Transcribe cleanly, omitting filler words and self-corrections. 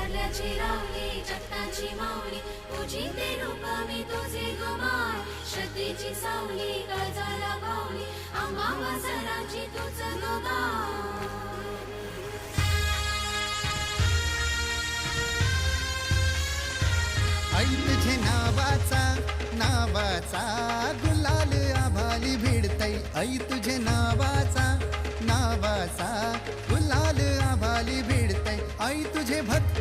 विसरल्याची रावली जगताची माऊली पूजिते रूप मी तुझे गमाय श्रद्धेची सावली काळजाला भावली आम्हा वासराची तुझ गाव आई तुझे नावाचा नावाचा गुलाल आभाली भिडतई आई तुझे नावाचा नावाचा गुलाल आभाली भिडतई आई तुझे भक्त